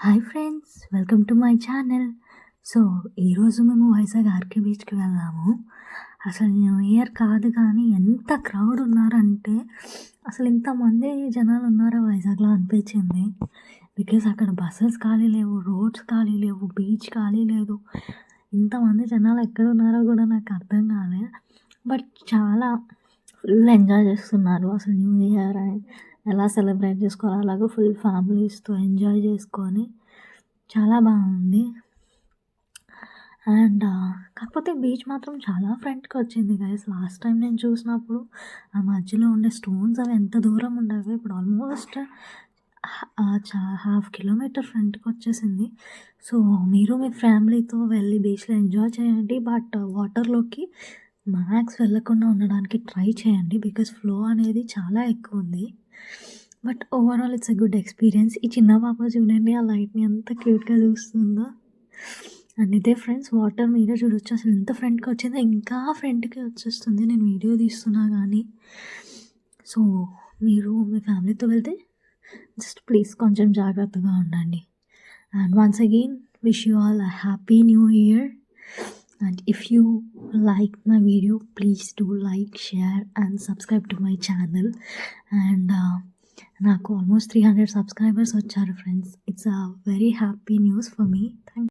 Hi friends, welcome to my channel. So ఈరోజు మేము Vizag RK బీచ్కి వెళ్దాము. అసలు న్యూ ఇయర్ కాదు కానీ ఎంత క్రౌడ్ ఉన్నారంటే అసలు ఇంతమంది జనాలు ఉన్నారా వైజాగ్లో అనిపించింది. బికాజ్ అక్కడ బస్సెస్ ఖాళీ లేవు, రోడ్స్ ఖాళీ లేవు, బీచ్ ఖాళీ లేదు. ఇంతమంది జనాలు ఎక్కడ ఉన్నారో కూడా నాకు అర్థం కాలే. బట్ చాలా ఫుల్ ఎంజాయ్ చేస్తున్నారు. అసలు న్యూ ఇయర్ ఎలా సెలబ్రేట్ చేసుకోవాలో అలాగే ఫుల్ ఫ్యామిలీస్తో ఎంజాయ్ చేసుకొని చాలా బాగుంది. అండ్ కాకపోతే బీచ్ మాత్రం చాలా ఫ్రంట్కి వచ్చింది గైస్. లాస్ట్ టైం నేను చూసినప్పుడు ఆ మధ్యలో ఉండే స్టోన్స్ అవి ఎంత దూరం ఉండేవి, ఇప్పుడు ఆల్మోస్ట్ హాఫ్ కిలోమీటర్ ఫ్రంట్కి వచ్చేసింది. సో మీరు మీ ఫ్యామిలీతో వెళ్ళి బీచ్లో ఎంజాయ్ చేయండి. బట్ వాటర్లోకి మ్యాక్స్ వెళ్ళకుండా ఉండడానికి ట్రై చేయండి, బికాజ్ ఫ్లో అనేది చాలా ఎక్కువ ఉంది. But overall it's a good experience. ఈ చిన్న పాప చూడండి, ఆ లైట్ని ఎంత క్యూట్గా చూస్తుందో. అండ్ ఇదే ఫ్రెండ్స్, వాటర్ మీరే చూడొచ్చు. అసలు ఎంత ఫ్రంట్కి వచ్చిందో, ఇంకా ఫ్రంట్కి వచ్చేస్తుంది నేను వీడియో తీస్తున్నా కానీ. సో మీరు మీ ఫ్యామిలీతో వెళ్తే జస్ట్ ప్లీజ్ కొంచెం జాగ్రత్తగా ఉండండి. And once again wish you all a happy new year. And if you like my video, please do like, share and subscribe to my channel. And నాకు ఆల్మోస్ట్ 300 సబ్స్క్రైబర్స్ వచ్చారు friends. It's a very happy news for me. Thank